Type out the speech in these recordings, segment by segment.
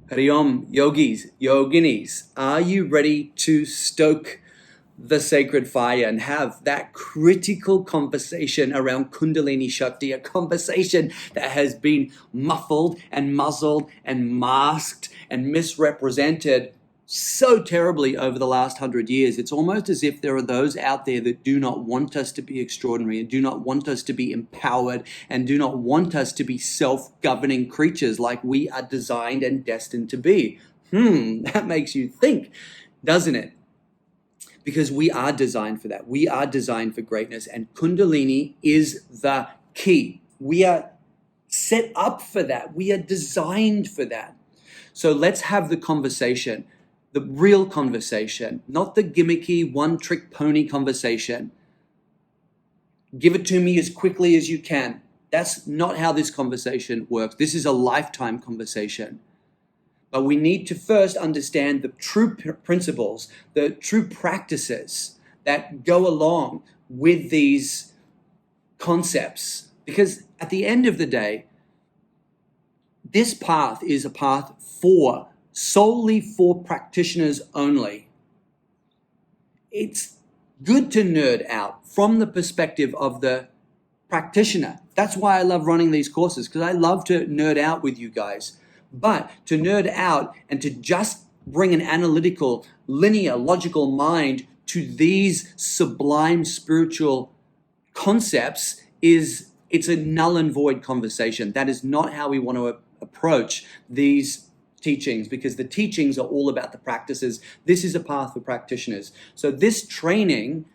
Hari Om, Yogis, Yoginis, are you ready to stoke the sacred fire and have that critical conversation around Kundalini Shakti, a conversation that has been muffled and muzzled and masked and misrepresented so terribly over the last 100 years? It's almost as if there are those out there that do not want us to be extraordinary and do not want us to be empowered and do not want us to be self-governing creatures like we are designed and destined to be. That makes you think, doesn't it? Because we are designed for that. We are designed for greatness, and Kundalini is the key. We are set up for that. We are designed for that. So let's have the conversation, the real conversation, not the gimmicky one-trick pony conversation. Give it to me as quickly as you can. That's not how this conversation works. This is a lifetime conversation. But we need to first understand the true principles, the true practices that go along with these concepts. Because at the end of the day, this path is a path solely for practitioners only. It's good to nerd out from the perspective of the practitioner. That's why I love running these courses, because I love to nerd out with you guys. But to nerd out and to just bring an analytical, linear, logical mind to these sublime spiritual concepts it's a null and void conversation. That is not how we want to approach these teachings, because the teachings are all about the practices. This is a path for practitioners. So this training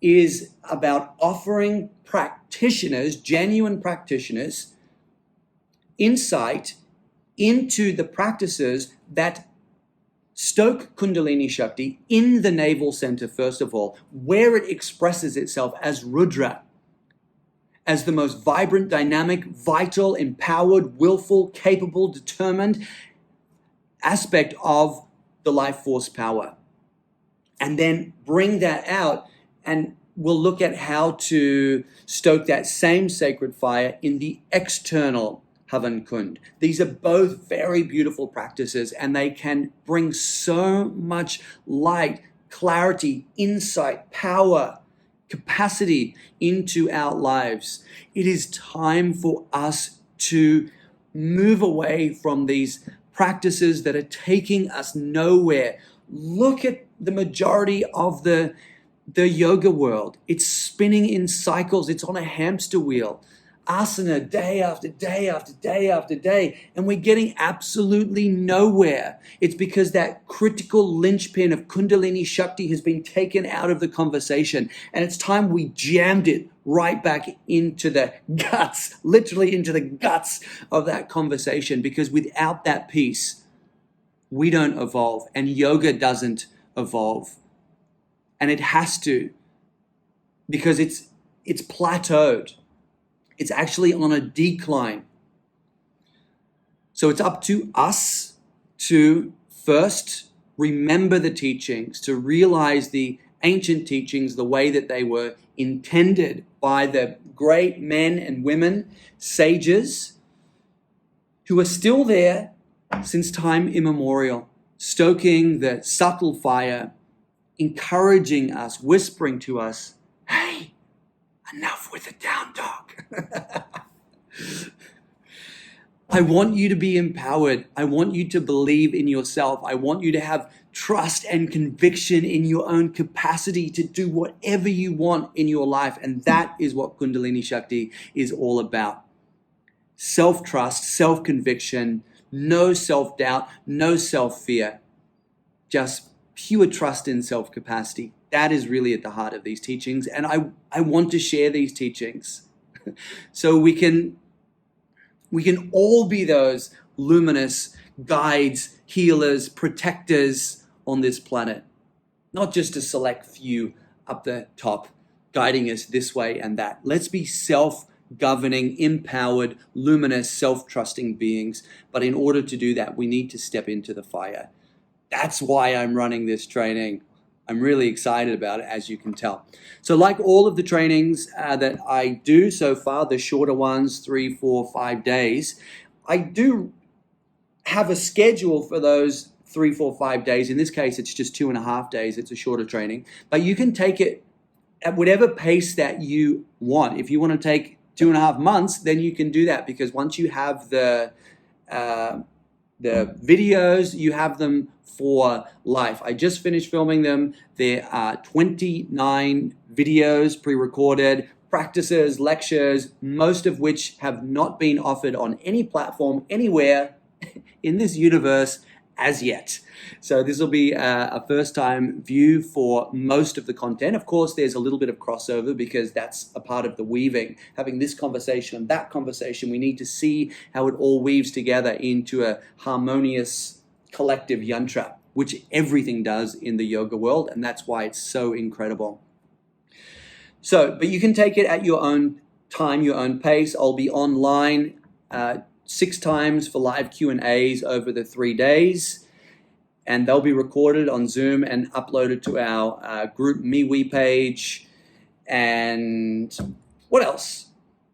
is about offering practitioners, genuine practitioners, insight into the practices that stoke Kundalini Shakti in the navel center, first of all, where it expresses itself as Rudra, as the most vibrant, dynamic, vital, empowered, willful, capable, determined aspect of the life force power. And then bring that out, and we'll look at how to stoke that same sacred fire in the external Havan Kund. These are both very beautiful practices, and they can bring so much light, clarity, insight, power, capacity into our lives. It is time for us to move away from these practices that are taking us nowhere. Look at the majority of the yoga world. It's spinning in cycles. It's on a hamster wheel. Asana day after day after day after day, and we're getting absolutely nowhere. It's because that critical linchpin of Kundalini Shakti has been taken out of the conversation, and it's time we jammed it right back into the guts, literally into the guts of that conversation, because without that piece, we don't evolve, and yoga doesn't evolve. And it has to, because it's plateaued. It's actually on a decline. So it's up to us to first remember the teachings, to realize the ancient teachings the way that they were intended by the great men and women, sages, who are still there since time immemorial, stoking the subtle fire, encouraging us, whispering to us, hey, enough with the down dog. I want you to be empowered. I want you to believe in yourself. I want you to have trust and conviction in your own capacity to do whatever you want in your life. And that is what Kundalini Shakti is all about. Self-trust, self-conviction, no self-doubt, no self-fear, just pure trust in self-capacity. That is really at the heart of these teachings. And I want to share these teachings so we can all be those luminous guides, healers, protectors on this planet. Not just a select few up the top guiding us this way and that. Let's be self-governing, empowered, luminous, self-trusting beings. But in order to do that, we need to step into the fire. That's why I'm running this training. I'm really excited about it, as you can tell. So like all of the trainings that I do so far, the shorter ones, 3, 4, 5 days, I do have a schedule for those 3, 4, 5 days. In this case, it's just 2.5 days. It's a shorter training, but you can take it at whatever pace that you want. If you want to take 2.5 months, then you can do that, because once you have the videos, you have them for life. I just finished filming them. There are 29 videos pre-recorded, practices, lectures, most of which have not been offered on any platform anywhere in this universe as yet. So this will be a first-time view for most of the content. Of course, there's a little bit of crossover because that's a part of the weaving. Having this conversation and that conversation, we need to see how it all weaves together into a harmonious collective yantra, which everything does in the yoga world, and that's why it's so incredible. So, but you can take it at your own time, your own pace. I'll be online 6 times for live Q&As over the 3 days, and they'll be recorded on Zoom and uploaded to our group MeWe page. And what else?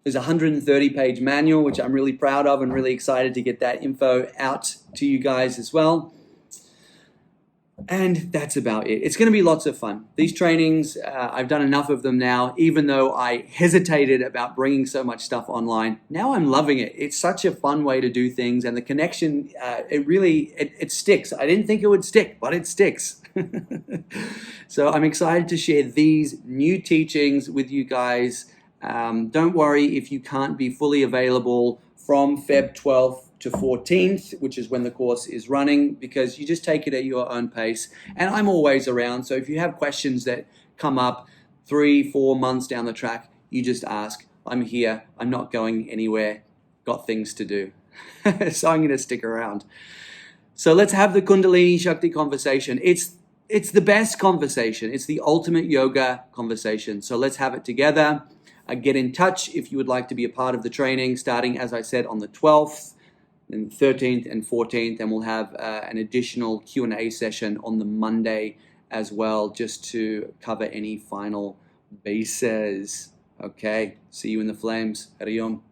There's a 130-page manual, which I'm really proud of and really excited to get that info out to you guys as well. And that's about it. It's going to be lots of fun. These trainings, I've done enough of them now, even though I hesitated about bringing so much stuff online. Now I'm loving it. It's such a fun way to do things, and the connection, it sticks. I didn't think it would stick, but it sticks. So I'm excited to share these new teachings with you guys. Don't worry if you can't be fully available from Feb 12th to 14th, which is when the course is running, because you just take it at your own pace. And I'm always around, so if you have questions that come up 3, 4 months down the track, you just ask. I'm here. I'm not going anywhere. Got things to do. So I'm going to stick around. So let's have the Kundalini Shakti conversation. It's the best conversation. It's the ultimate yoga conversation. So let's have it together. Get in touch if you would like to be a part of the training, starting, as I said, on the 12th. And 13th and 14th, and we'll have an additional Q&A session on the Monday as well, just to cover any final bases. Okay, see you in the flames. Hari Om.